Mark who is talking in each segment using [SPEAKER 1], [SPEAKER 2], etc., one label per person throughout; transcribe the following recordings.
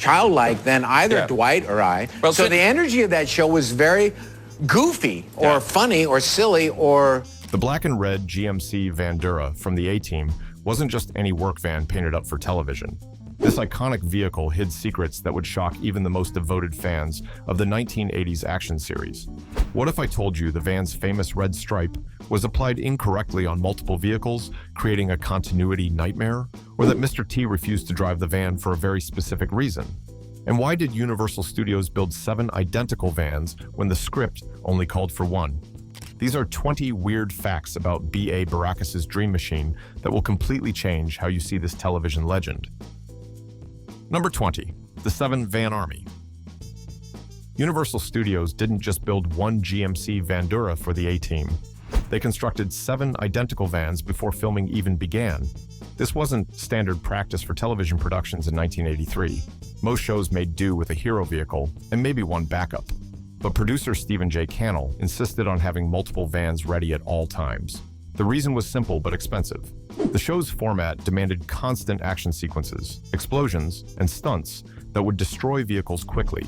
[SPEAKER 1] childlike than either Dwight or I. Well, so the energy of that show was very goofy or funny or silly or...
[SPEAKER 2] The black and red GMC Vandura from the A-Team wasn't just any work van painted up for television. This iconic vehicle hid secrets that would shock even the most devoted fans of the 1980s action series. What if I told you the van's famous red stripe was applied incorrectly on multiple vehicles, creating a continuity nightmare? Or that Mr. T refused to drive the van for a very specific reason? And why did Universal Studios build 7 identical vans when the script only called for 1? These are 20 weird facts about B.A. Baracus' dream machine that will completely change how you see this television legend. Number 20. The 7 Van Army. Universal Studios didn't just build one GMC Vandura for the A-Team. They constructed 7 identical vans before filming even began. This wasn't standard practice for television productions in 1983. Most shows made do with a hero vehicle and maybe one backup. But producer Stephen J. Cannell insisted on having multiple vans ready at all times. The reason was simple but expensive. The show's format demanded constant action sequences, explosions, and stunts that would destroy vehicles quickly.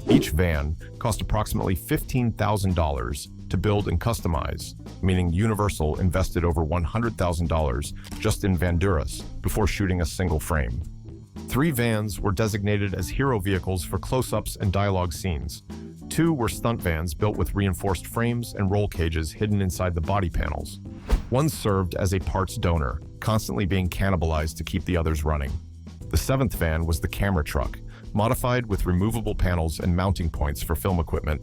[SPEAKER 2] Each van cost approximately $15,000 to build and customize, meaning Universal invested over $100,000 just in Vanduras before shooting a single frame. 3 vans were designated as hero vehicles for close-ups and dialogue scenes. 2 were stunt vans built with reinforced frames and roll cages hidden inside the body panels. 1 served as a parts donor, constantly being cannibalized to keep the others running. The 7th van was the camera truck, modified with removable panels and mounting points for film equipment.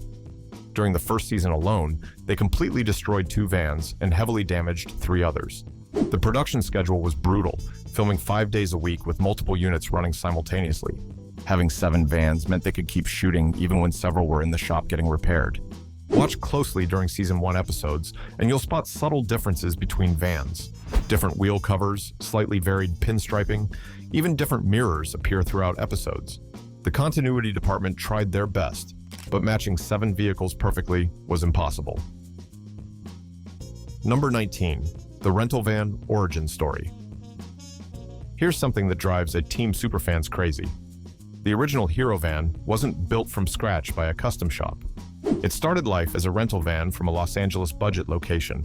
[SPEAKER 2] During the first season alone, they completely destroyed 2 vans and heavily damaged 3 others. The production schedule was brutal, filming 5 days a week with multiple units running simultaneously. Having 7 vans meant they could keep shooting even when several were in the shop getting repaired. Watch closely during Season 1 episodes, and you'll spot subtle differences between vans. Different wheel covers, slightly varied pinstriping, even different mirrors appear throughout episodes. The continuity department tried their best, but matching 7 vehicles perfectly was impossible. Number 19. The rental van origin story. Here's something that drives a Team Superfans crazy. The original Hero van wasn't built from scratch by a custom shop. It started life as a rental van from a Los Angeles budget location.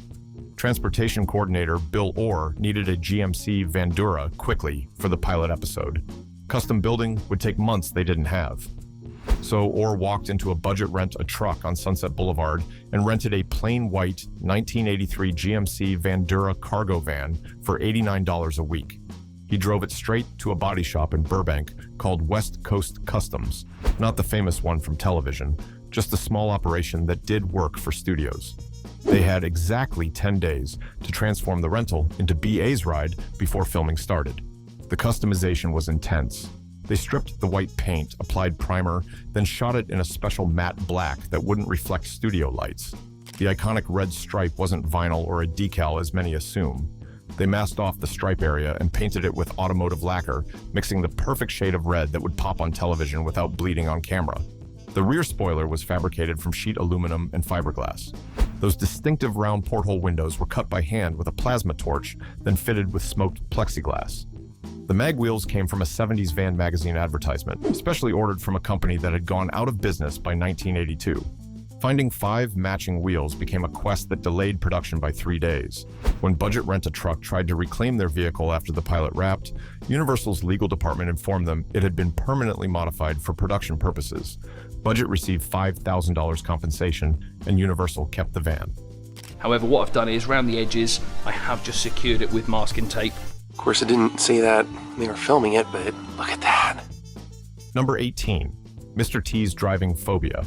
[SPEAKER 2] Transportation coordinator Bill Orr needed a GMC Vandura quickly for the pilot episode. Custom building would take months they didn't have. So Orr walked into a budget rent-a-truck on Sunset Boulevard and rented a plain white 1983 GMC Vandura cargo van for $89 a week. He drove it straight to a body shop in Burbank called West Coast Customs, not the famous one from television, just a small operation that did work for studios. They had exactly 10 days to transform the rental into BA's ride before filming started. The customization was intense. They stripped the white paint, applied primer, then shot it in a special matte black that wouldn't reflect studio lights. The iconic red stripe wasn't vinyl or a decal as many assume. They masked off the stripe area and painted it with automotive lacquer, mixing the perfect shade of red that would pop on television without bleeding on camera. The rear spoiler was fabricated from sheet aluminum and fiberglass. Those distinctive round porthole windows were cut by hand with a plasma torch, then fitted with smoked plexiglass. The mag wheels came from a 70s van magazine advertisement, specially ordered from a company that had gone out of business by 1982. Finding 5 matching wheels became a quest that delayed production by 3 days. When Budget Rent-A-Truck tried to reclaim their vehicle after the pilot wrapped, Universal's legal department informed them it had been permanently modified for production purposes. Budget received $5,000 compensation, and Universal kept the van.
[SPEAKER 3] However, what I've done is, around the edges, I have just secured it with masking tape.
[SPEAKER 4] Of course, I didn't see that when they were filming it, but look at that.
[SPEAKER 2] Number 18. Mr. T's driving phobia.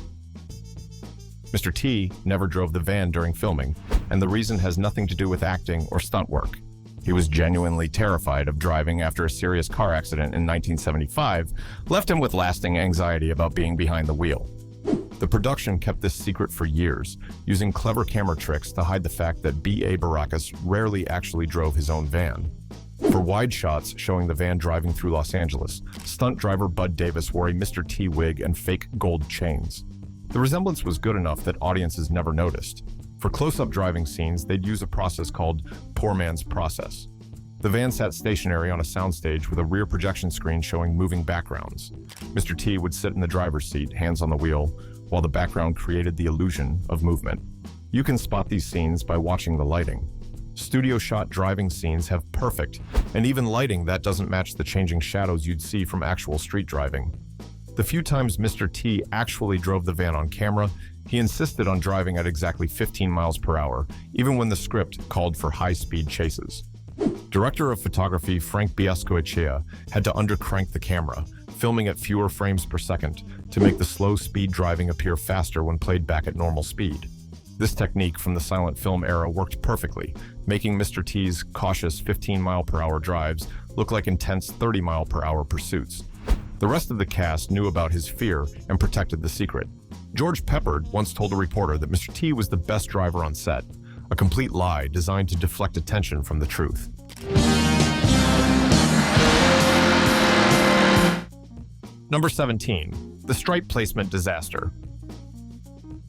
[SPEAKER 2] Mr. T never drove the van during filming, and the reason has nothing to do with acting or stunt work. He was genuinely terrified of driving after a serious car accident in 1975 left him with lasting anxiety about being behind the wheel. The production kept this secret for years, using clever camera tricks to hide the fact that B.A. Baracus rarely actually drove his own van. For wide shots showing the van driving through Los Angeles, stunt driver Bud Davis wore a Mr. T wig and fake gold chains. The resemblance was good enough that audiences never noticed. For close-up driving scenes, they'd use a process called poor man's process. The van sat stationary on a soundstage with a rear projection screen showing moving backgrounds. Mr. T would sit in the driver's seat, hands on the wheel, while the background created the illusion of movement. You can spot these scenes by watching the lighting. Studio shot driving scenes have perfect, and even lighting that doesn't match the changing shadows you'd see from actual street driving. The few times Mr. T actually drove the van on camera, he insisted on driving at exactly 15 miles per hour, even when the script called for high-speed chases. Director of photography Frank Biascoechea had to undercrank the camera, filming at fewer frames per second to make the slow speed driving appear faster when played back at normal speed. This technique from the silent film era worked perfectly, making Mr. T's cautious 15-mile-per-hour drives look like intense 30-mile-per-hour pursuits. The rest of the cast knew about his fear and protected the secret. George Peppard once told a reporter that Mr. T was the best driver on set, a complete lie designed to deflect attention from the truth. Number 17, the stripe placement disaster.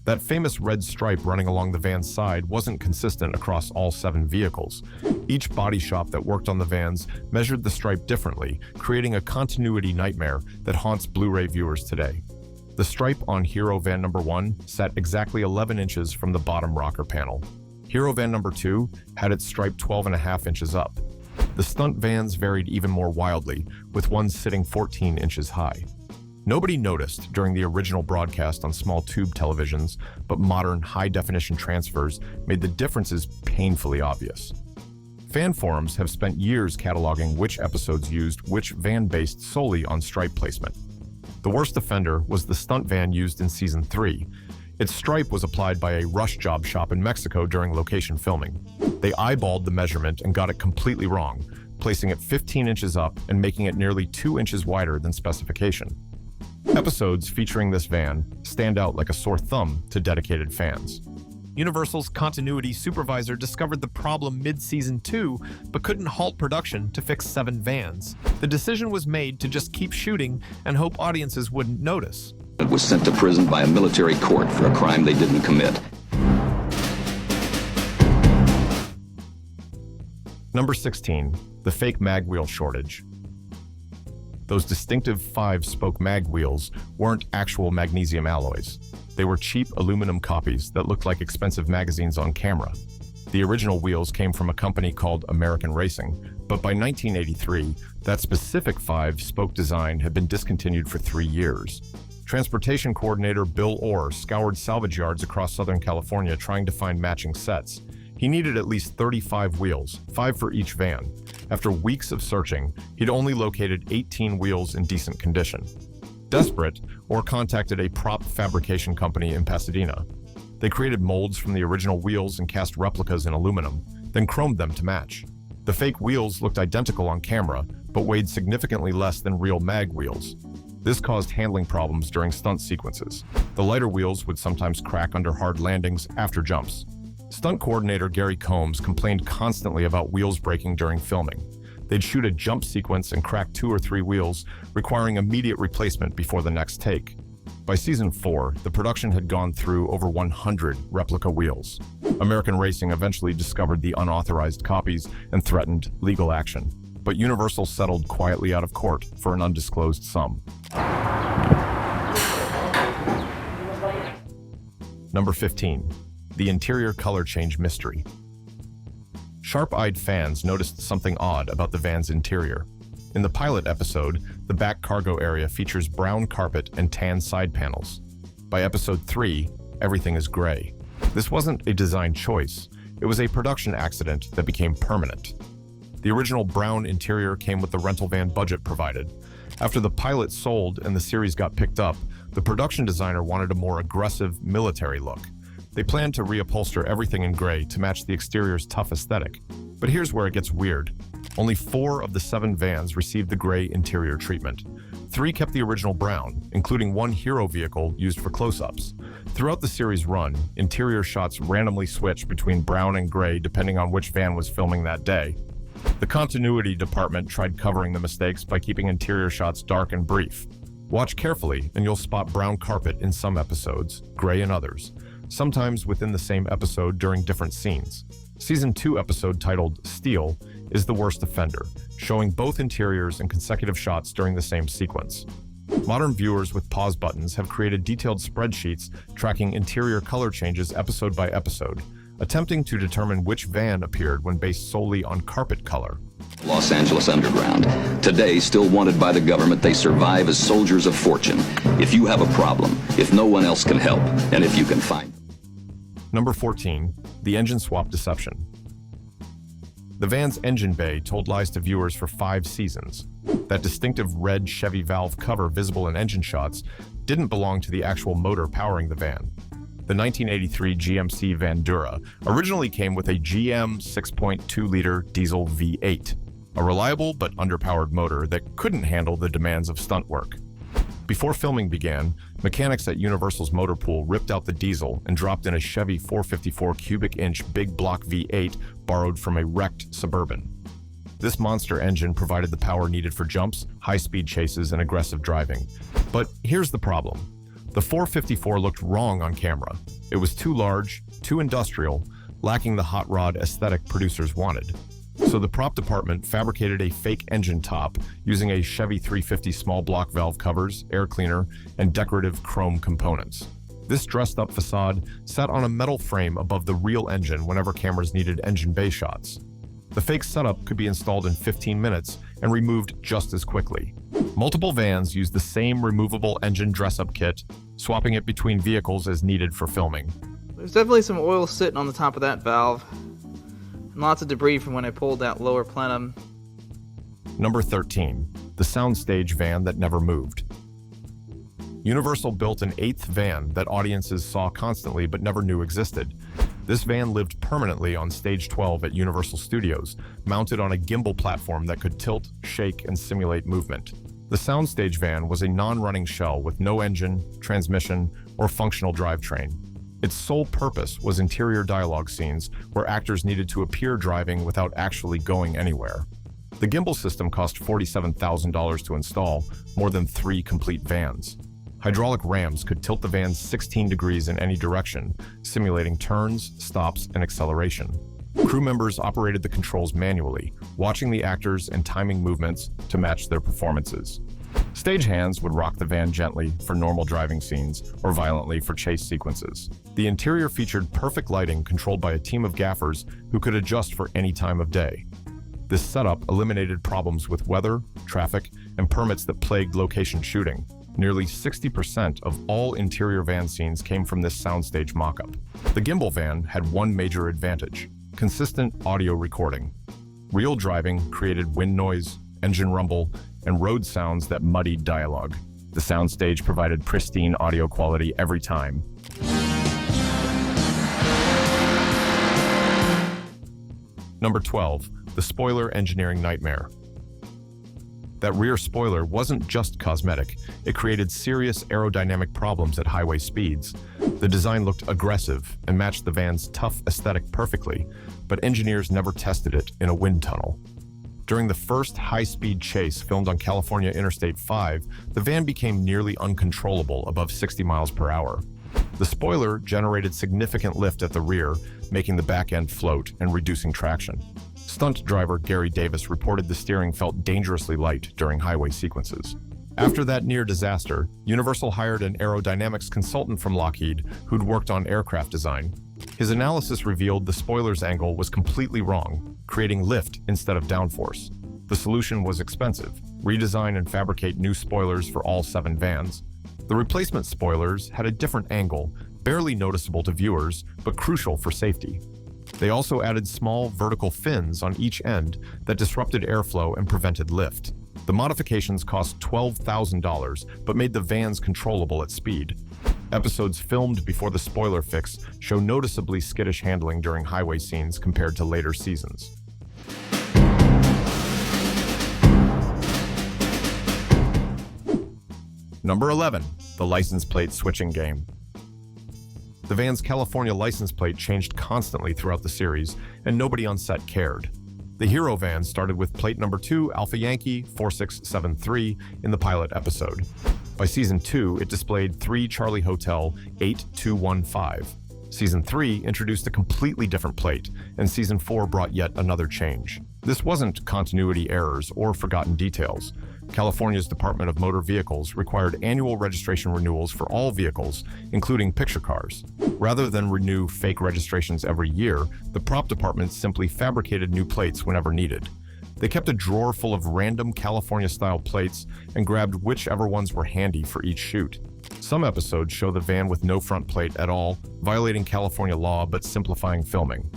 [SPEAKER 2] That famous red stripe running along the van's side wasn't consistent across all 7 vehicles. Each body shop that worked on the vans measured the stripe differently, creating a continuity nightmare that haunts Blu-ray viewers today. The stripe on Hero Van number 1 sat exactly 11 inches from the bottom rocker panel. Hero Van number 2 had its stripe 12.5 inches up. The stunt vans varied even more wildly, with one sitting 14 inches high. Nobody noticed during the original broadcast on small tube televisions, but modern high-definition transfers made the differences painfully obvious. Fan forums have spent years cataloging which episodes used which van based solely on stripe placement. The worst offender was the stunt van used in Season 3. Its stripe was applied by a rush job shop in Mexico during location filming. They eyeballed the measurement and got it completely wrong, placing it 15 inches up and making it nearly 2 inches wider than specification. Episodes featuring this van stand out like a sore thumb to dedicated fans.
[SPEAKER 5] Universal's continuity supervisor discovered the problem mid-season 2, but couldn't halt production to fix 7 vans. The decision was made to just keep shooting and hope audiences wouldn't notice.
[SPEAKER 6] It was sent to prison by a military court for a crime they didn't commit.
[SPEAKER 2] Number 16, the fake mag wheel shortage. Those distinctive 5-spoke mag wheels weren't actual magnesium alloys. They were cheap aluminum copies that looked like expensive magazines on camera. The original wheels came from a company called American Racing, but by 1983, that specific 5-spoke design had been discontinued for 3 years. Transportation coordinator Bill Orr scoured salvage yards across Southern California trying to find matching sets. He needed at least 35 wheels, 5 for each van. After weeks of searching, he'd only located 18 wheels in decent condition. Desperate, Orr contacted a prop fabrication company in Pasadena. They created molds from the original wheels and cast replicas in aluminum, then chromed them to match. The fake wheels looked identical on camera, but weighed significantly less than real mag wheels. This caused handling problems during stunt sequences. The lighter wheels would sometimes crack under hard landings after jumps. Stunt coordinator Gary Combs complained constantly about wheels breaking during filming. They'd shoot a jump sequence and crack 2 or 3 wheels, requiring immediate replacement before the next take. By Season 4, the production had gone through over 100 replica wheels. American Racing eventually discovered the unauthorized copies and threatened legal action, but Universal settled quietly out of court for an undisclosed sum. Number 15. The interior color change mystery. Sharp-eyed fans noticed something odd about the van's interior. In the pilot episode, the back cargo area features brown carpet and tan side panels. By episode 3, everything is gray. This wasn't a design choice. It was a production accident that became permanent. The original brown interior came with the rental van budget provided. After the pilot sold and the series got picked up, the production designer wanted a more aggressive military look. They planned to reupholster everything in gray to match the exterior's tough aesthetic. But here's where it gets weird. Only 4 of the 7 vans received the gray interior treatment. 3 kept the original brown, including 1 hero vehicle used for close-ups. Throughout the series run, interior shots randomly switched between brown and gray depending on which van was filming that day. The continuity department tried covering the mistakes by keeping interior shots dark and brief. Watch carefully and you'll spot brown carpet in some episodes, gray in others, sometimes within the same episode during different scenes. Season 2 episode titled Steel is the worst offender, showing both interiors in consecutive shots during the same sequence. Modern viewers with pause buttons have created detailed spreadsheets tracking interior color changes episode by episode, attempting to determine which van appeared when based solely on carpet color.
[SPEAKER 6] Los Angeles Underground. Today, still wanted by the government, they survive as soldiers of fortune. If you have a problem, if no one else can help, and if you can find.
[SPEAKER 2] Number 14, the engine swap deception. The van's engine bay told lies to viewers for 5 seasons. That distinctive red Chevy valve cover visible in engine shots didn't belong to the actual motor powering the van. The 1983 GMC Vandura originally came with a GM 6.2-liter diesel V8, a reliable but underpowered motor that couldn't handle the demands of stunt work. Before filming began, mechanics at Universal's motor pool ripped out the diesel and dropped in a Chevy 454 cubic inch big block V8 borrowed from a wrecked Suburban. This monster engine provided the power needed for jumps, high-speed chases, and aggressive driving. But here's the problem. The 454 looked wrong on camera. It was too large, too industrial, lacking the hot rod aesthetic producers wanted. So the prop department fabricated a fake engine top using a Chevy 350 small block valve covers, air cleaner, and decorative chrome components. This dressed-up facade sat on a metal frame above the real engine whenever cameras needed engine bay shots. The fake setup could be installed in 15 minutes and removed just as quickly. Multiple vans used the same removable engine dress-up kit, swapping it between vehicles as needed for filming.
[SPEAKER 7] There's definitely some oil sitting on the top of that valve. And lots of debris from when I pulled that lower plenum.
[SPEAKER 2] Number 13, the Soundstage van that never moved. Universal built an 8th van that audiences saw constantly but never knew existed. This van lived permanently on Stage 12 at Universal Studios, mounted on a gimbal platform that could tilt, shake, and simulate movement. The Soundstage van was a non-running shell with no engine, transmission, or functional drivetrain. Its sole purpose was interior dialogue scenes where actors needed to appear driving without actually going anywhere. The gimbal system cost $47,000 to install, more than 3 complete vans. Hydraulic rams could tilt the vans 16 degrees in any direction, simulating turns, stops, and acceleration. Crew members operated the controls manually, watching the actors and timing movements to match their performances. Stagehands would rock the van gently for normal driving scenes or violently for chase sequences. The interior featured perfect lighting controlled by a team of gaffers who could adjust for any time of day. This setup eliminated problems with weather, traffic, and permits that plagued location shooting. Nearly 60% of all interior van scenes came from this soundstage mock-up. The gimbal van had one major advantage: consistent audio recording. Real driving created wind noise, engine rumble, and road sounds that muddied dialogue. The soundstage provided pristine audio quality every time. Number 12, the spoiler engineering nightmare. That rear spoiler wasn't just cosmetic, it created serious aerodynamic problems at highway speeds. The design looked aggressive and matched the van's tough aesthetic perfectly, but engineers never tested it in a wind tunnel. During the first high-speed chase filmed on California Interstate 5, the van became nearly uncontrollable above 60 miles per hour. The spoiler generated significant lift at the rear, making the back end float and reducing traction. Stunt driver Gary Davis reported the steering felt dangerously light during highway sequences. After that near disaster, Universal hired an aerodynamics consultant from Lockheed who'd worked on aircraft design. His analysis revealed the spoiler's angle was completely wrong, creating lift instead of downforce. The solution was expensive: redesign and fabricate new spoilers for all 7 vans. The replacement spoilers had a different angle, barely noticeable to viewers, but crucial for safety. They also added small vertical fins on each end that disrupted airflow and prevented lift. The modifications cost $12,000, but made the vans controllable at speed. Episodes filmed before the spoiler fix show noticeably skittish handling during highway scenes compared to later seasons. Number 11, the license plate switching game. The van's California license plate changed constantly throughout the series, and nobody on set cared. The hero van started with plate number 2 Alpha Yankee 4673 in the pilot episode. By season 2, it displayed 3 Charlie Hotel 8215. Season 3 introduced a completely different plate, and season 4 brought yet another change. This wasn't continuity errors or forgotten details. California's Department of Motor Vehicles required annual registration renewals for all vehicles, including picture cars. Rather than renew fake registrations every year, the prop department simply fabricated new plates whenever needed. They kept a drawer full of random California-style plates and grabbed whichever ones were handy for each shoot. Some episodes show the van with no front plate at all, violating California law but simplifying filming.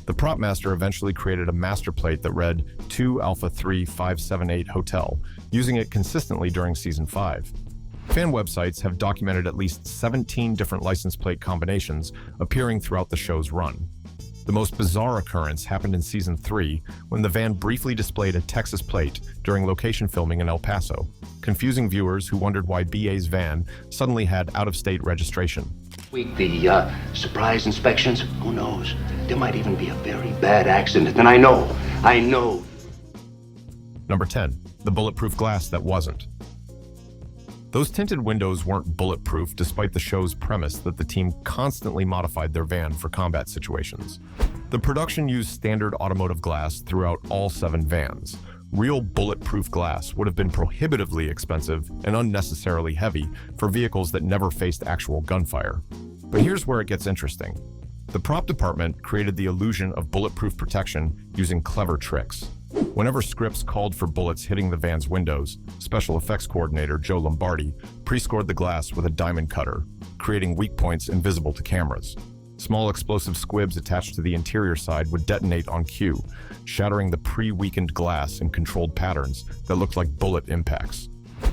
[SPEAKER 2] The prop master eventually created a master plate that read 2 Alpha 3 578 Hotel, using it consistently during Season 5. Fan websites have documented at least 17 different license plate combinations appearing throughout the show's run. The most bizarre occurrence happened in Season 3 when the van briefly displayed a Texas plate during location filming in El Paso, confusing viewers who wondered why BA's van suddenly had out-of-state registration.
[SPEAKER 8] The surprise inspections, who knows? There might even be a very bad accident, and I know.
[SPEAKER 2] Number 10. The bulletproof glass that wasn't. Those tinted windows weren't bulletproof despite the show's premise that the team constantly modified their van for combat situations. The production used standard automotive glass throughout all 7 vans. Real bulletproof glass would have been prohibitively expensive and unnecessarily heavy for vehicles that never faced actual gunfire. But here's where it gets interesting. The prop department created the illusion of bulletproof protection using clever tricks. Whenever scripts called for bullets hitting the van's windows, special effects coordinator Joe Lombardi pre-scored the glass with a diamond cutter, creating weak points invisible to cameras. Small explosive squibs attached to the interior side would detonate on cue, shattering the pre-weakened glass in controlled patterns that looked like bullet impacts.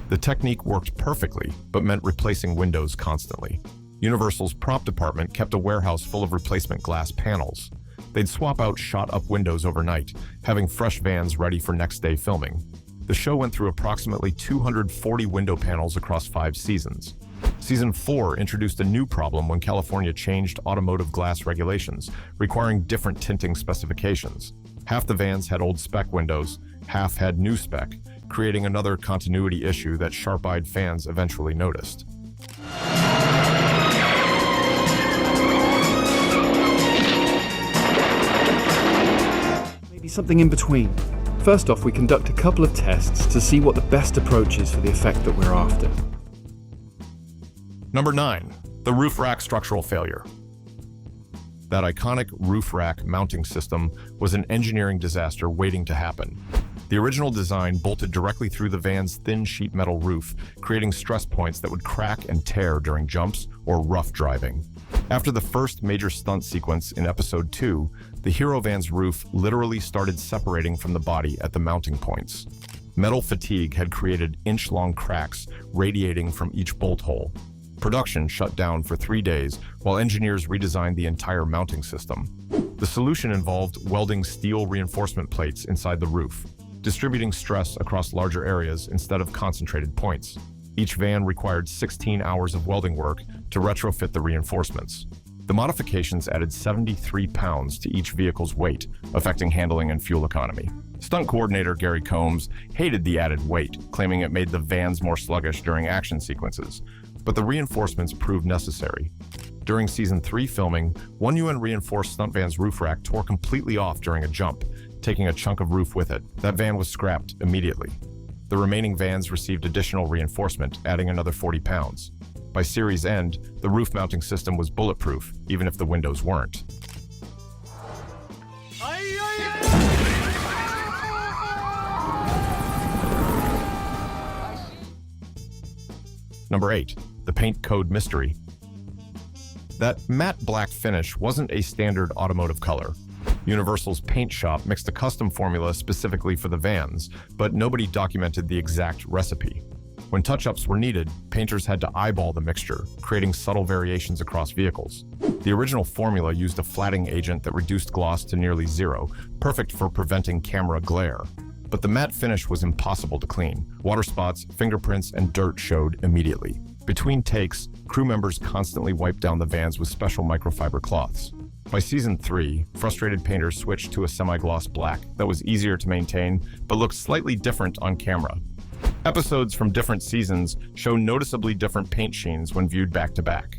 [SPEAKER 2] The technique worked perfectly, but meant replacing windows constantly. Universal's prop department kept a warehouse full of replacement glass panels. They'd swap out shot-up windows overnight, having fresh vans ready for next-day filming. The show went through approximately 240 window panels across 5 seasons. Season 4 introduced a new problem when California changed automotive glass regulations, requiring different tinting specifications. Half the vans had old spec windows, half had new spec, creating another continuity issue that sharp-eyed fans eventually noticed.
[SPEAKER 9] Maybe something in between. First off, we conduct a couple of tests to see what the best approach is for the effect that we're after.
[SPEAKER 2] Number 9. The roof rack structural failure. That iconic roof rack mounting system was an engineering disaster waiting to happen. The original design bolted directly through the van's thin sheet metal roof, creating stress points that would crack and tear during jumps or rough driving. After the first major stunt sequence in Episode 2, the hero van's roof literally started separating from the body at the mounting points. Metal fatigue had created inch-long cracks radiating from each bolt hole. Production shut down for 3 days while engineers redesigned the entire mounting system. The solution involved welding steel reinforcement plates inside the roof, distributing stress across larger areas instead of concentrated points. Each van required 16 hours of welding work to retrofit the reinforcements. The modifications added 73 pounds to each vehicle's weight, affecting handling and fuel economy. Stunt coordinator Gary Combs hated the added weight, claiming it made the vans more sluggish during action sequences. But the reinforcements proved necessary. During Season 3 filming, one UN-reinforced stunt van's roof rack tore completely off during a jump, taking a chunk of roof with it. That van was scrapped immediately. The remaining vans received additional reinforcement, adding another 40 pounds. By series end, the roof mounting system was bulletproof, even if the windows weren't. Number 8. The paint code mystery. That matte black finish wasn't a standard automotive color. Universal's paint shop mixed a custom formula specifically for the vans, but nobody documented the exact recipe. When touch-ups were needed, painters had to eyeball the mixture, creating subtle variations across vehicles. The original formula used a flatting agent that reduced gloss to nearly zero, perfect for preventing camera glare. But the matte finish was impossible to clean. Water spots, fingerprints, and dirt showed immediately. Between takes, crew members constantly wiped down the vans with special microfiber cloths. By Season 3, frustrated painters switched to a semi-gloss black that was easier to maintain, but looked slightly different on camera. Episodes from different seasons show noticeably different paint sheens when viewed back to back.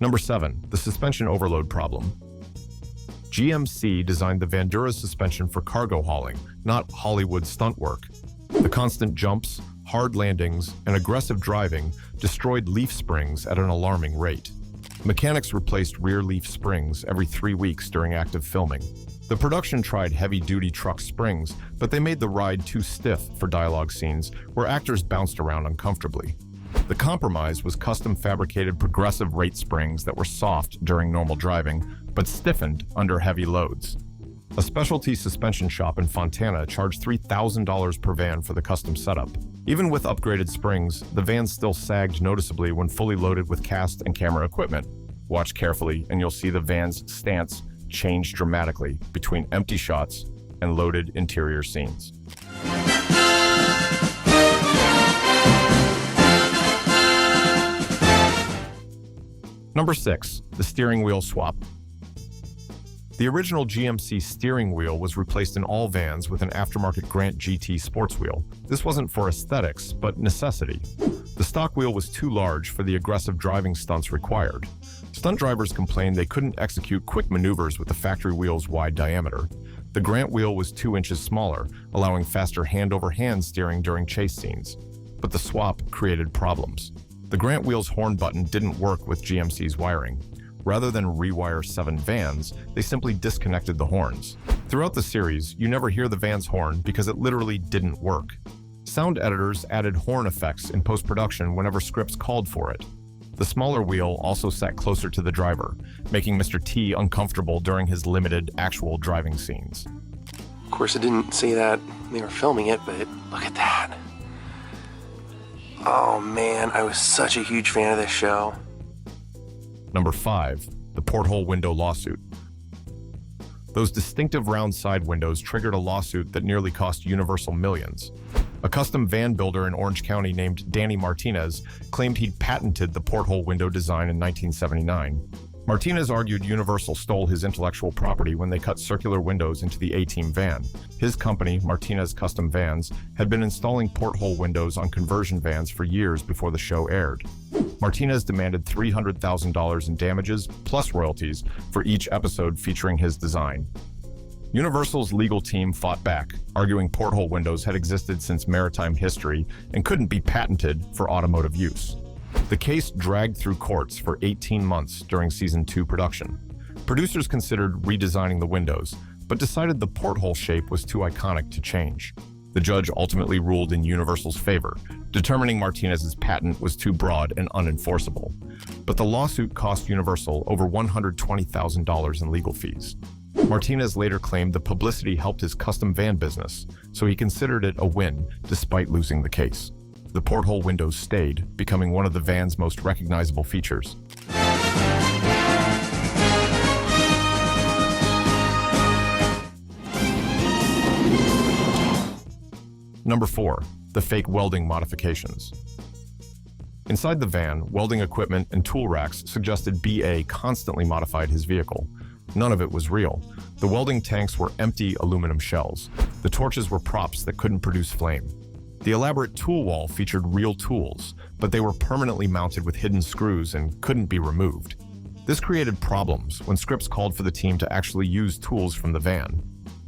[SPEAKER 2] Number 7. The suspension overload problem. GMC designed the Vandura suspension for cargo hauling, not Hollywood stunt work. The constant jumps, hard landings, and aggressive driving destroyed leaf springs at an alarming rate. Mechanics replaced rear leaf springs every 3 weeks during active filming. The production tried heavy-duty truck springs, but they made the ride too stiff for dialogue scenes where actors bounced around uncomfortably. The compromise was custom-fabricated progressive rate springs that were soft during normal driving, but stiffened under heavy loads. A specialty suspension shop in Fontana charged $3,000 per van for the custom setup. Even with upgraded springs, the vans still sagged noticeably when fully loaded with cast and camera equipment. Watch carefully and you'll see the van's stance change dramatically between empty shots and loaded interior scenes. Number 6. The steering wheel swap. The original GMC steering wheel was replaced in all vans with an aftermarket Grant GT sports wheel. This wasn't for aesthetics, but necessity. The stock wheel was too large for the aggressive driving stunts required. Stunt drivers complained they couldn't execute quick maneuvers with the factory wheel's wide diameter. The Grant wheel was 2 inches smaller, allowing faster hand-over-hand steering during chase scenes. But the swap created problems. The Grant wheel's horn button didn't work with GMC's wiring. Rather than rewire 7 vans, they simply disconnected the horns. Throughout the series, you never hear the van's horn because it literally didn't work. Sound editors added horn effects in post-production whenever scripts called for it. The smaller wheel also sat closer to the driver, making Mr. T uncomfortable during his limited actual driving scenes.
[SPEAKER 4] Of course, I didn't see that when they were filming it, but look at that. Oh man, I was such a huge fan of this show.
[SPEAKER 2] Number 5. The Porthole window lawsuit. Those distinctive round side windows triggered a lawsuit that nearly cost Universal millions. A custom van builder in Orange County named Danny Martinez claimed he'd patented the porthole window design in 1979. Martinez argued Universal stole his intellectual property when they cut circular windows into the A-Team van. His company, Martinez Custom Vans, had been installing porthole windows on conversion vans for years before the show aired. Martinez demanded $300,000 in damages, plus royalties, for each episode featuring his design. Universal's legal team fought back, arguing porthole windows had existed since maritime history and couldn't be patented for automotive use. The case dragged through courts for 18 months during Season 2 production. Producers considered redesigning the windows, but decided the porthole shape was too iconic to change. The judge ultimately ruled in Universal's favor, determining Martinez's patent was too broad and unenforceable. But the lawsuit cost Universal over $120,000 in legal fees. Martinez later claimed the publicity helped his custom van business, so he considered it a win despite losing the case. The porthole windows stayed, becoming one of the van's most recognizable features. Number 4. The fake welding modifications. Inside the van, welding equipment and tool racks suggested BA constantly modified his vehicle. None of it was real. The welding tanks were empty aluminum shells. The torches were props that couldn't produce flame. The elaborate tool wall featured real tools, but they were permanently mounted with hidden screws and couldn't be removed. This created problems when scripts called for the team to actually use tools from the van.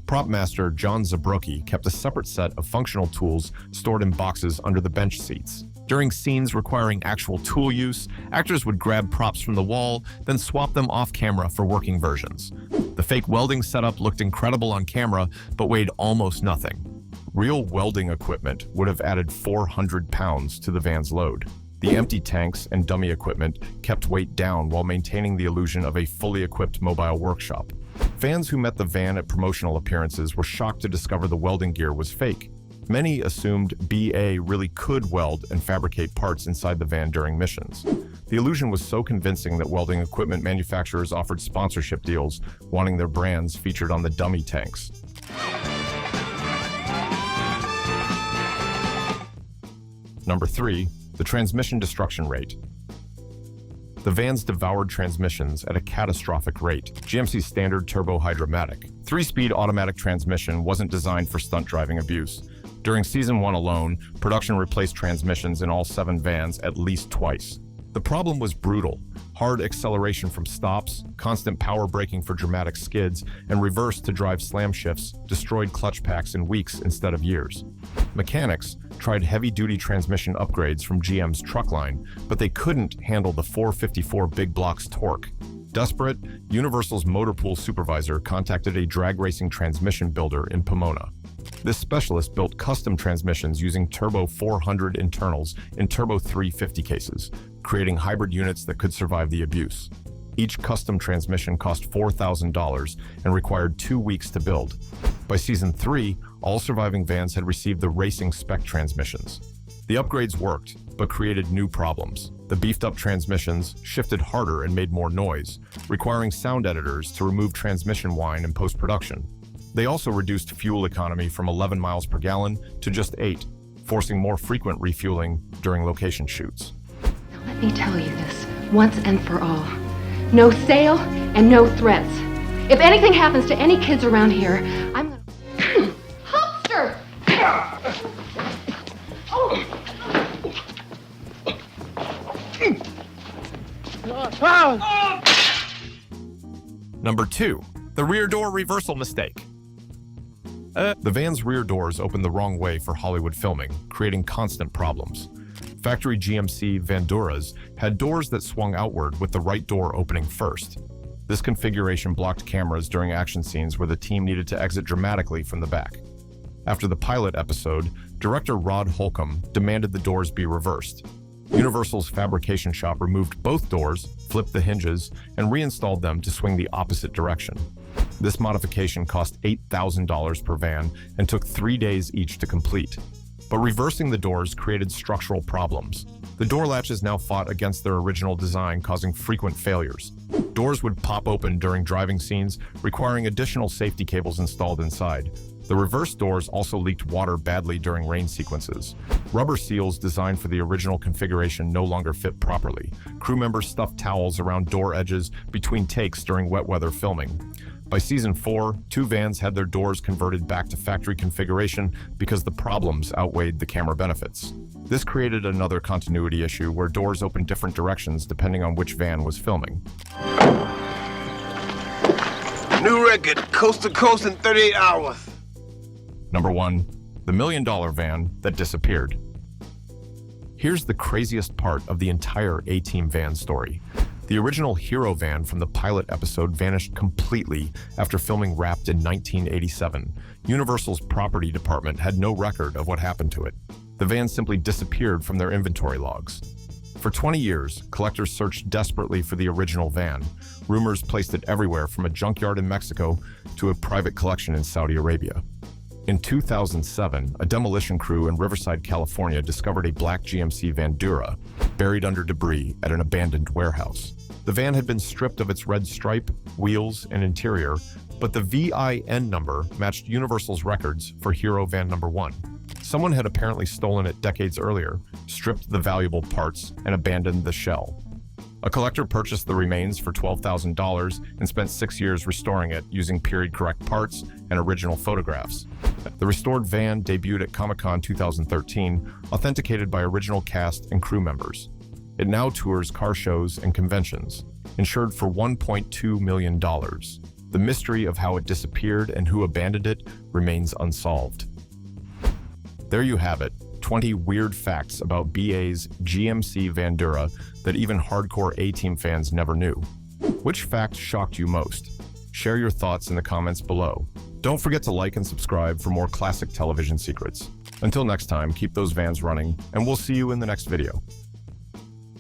[SPEAKER 2] Prop master John Zabrocki kept a separate set of functional tools stored in boxes under the bench seats. During scenes requiring actual tool use, actors would grab props from the wall, then swap them off camera for working versions. The fake welding setup looked incredible on camera, but weighed almost nothing. Real welding equipment would have added 400 pounds to the van's load. The empty tanks and dummy equipment kept weight down while maintaining the illusion of a fully equipped mobile workshop. Fans who met the van at promotional appearances were shocked to discover the welding gear was fake. Many assumed BA really could weld and fabricate parts inside the van during missions. The illusion was so convincing that welding equipment manufacturers offered sponsorship deals, wanting their brands featured on the dummy tanks. Number 3. The transmission destruction rate. The vans devoured transmissions at a catastrophic rate. GMC's standard turbo hydromatic 3-speed automatic transmission wasn't designed for stunt driving abuse. During Season 1 alone, production replaced transmissions in all 7 vans at least twice. The problem was brutal. Hard acceleration from stops, constant power braking for dramatic skids, and reverse to drive slam shifts destroyed clutch packs in weeks instead of years. Mechanics tried heavy-duty transmission upgrades from GM's truck line, but they couldn't handle the 454 big blocks torque. Desperate, Universal's motor pool supervisor contacted a drag racing transmission builder in Pomona. This specialist built custom transmissions using Turbo 400 internals in Turbo 350 cases, creating hybrid units that could survive the abuse. Each custom transmission cost $4,000 and required 2 weeks to build. By season 3, all surviving vans had received the racing spec transmissions. The upgrades worked, but created new problems. The beefed-up transmissions shifted harder and made more noise, requiring sound editors to remove transmission whine in post-production. They also reduced fuel economy from 11 miles per gallon to just 8, forcing more frequent refueling during location shoots.
[SPEAKER 10] Now let me tell you this, once and for all. No sale and no threats. If anything happens to any kids around here, I'm gonna... Hopster!
[SPEAKER 5] Number 2, the rear door reversal mistake.
[SPEAKER 2] The van's rear doors opened the wrong way for Hollywood filming, creating constant problems. Factory GMC Vanduras had doors that swung outward with the right door opening first. This configuration blocked cameras during action scenes where the team needed to exit dramatically from the back. After the pilot episode, director Rod Holcomb demanded the doors be reversed. Universal's fabrication shop removed both doors, flipped the hinges, and reinstalled them to swing the opposite direction. This modification cost $8,000 per van and took 3 days each to complete. But reversing the doors created structural problems. The door latches now fought against their original design, causing frequent failures. Doors would pop open during driving scenes, requiring additional safety cables installed inside. The reverse doors also leaked water badly during rain sequences. Rubber seals designed for the original configuration no longer fit properly. Crew members stuffed towels around door edges between takes during wet weather filming. By season 4, 2 vans had their doors converted back to factory configuration because the problems outweighed the camera benefits. This created another continuity issue where doors opened different directions depending on which van was filming.
[SPEAKER 11] New record, coast to coast in 38 hours.
[SPEAKER 2] Number 1, the $1 million van that disappeared. Here's the craziest part of the entire A-Team van story. The original Hero van from the pilot episode vanished completely after filming Wrapped in 1987. Universal's property department had no record of what happened to it. The van simply disappeared from their inventory logs. For 20 years, collectors searched desperately for the original van. Rumors placed it everywhere from a junkyard in Mexico to a private collection in Saudi Arabia. In 2007, a demolition crew in Riverside, California discovered a black GMC Vandura buried under debris at an abandoned warehouse. The van had been stripped of its red stripe, wheels, and interior, but the VIN number matched Universal's records for Hero Van number 1. Someone had apparently stolen it decades earlier, stripped the valuable parts, and abandoned the shell. A collector purchased the remains for $12,000 and spent 6 years restoring it using period-correct parts and original photographs. The restored van debuted at Comic-Con 2013, authenticated by original cast and crew members. It now tours car shows and conventions, insured for $1.2 million. The mystery of how it disappeared and who abandoned it remains unsolved. There you have it, 20 weird facts about BA's GMC Vandura that even hardcore A-Team fans never knew. Which fact shocked you most? Share your thoughts in the comments below. Don't forget to like and subscribe for more classic television secrets. Until next time, keep those vans running, and we'll see you in the next video.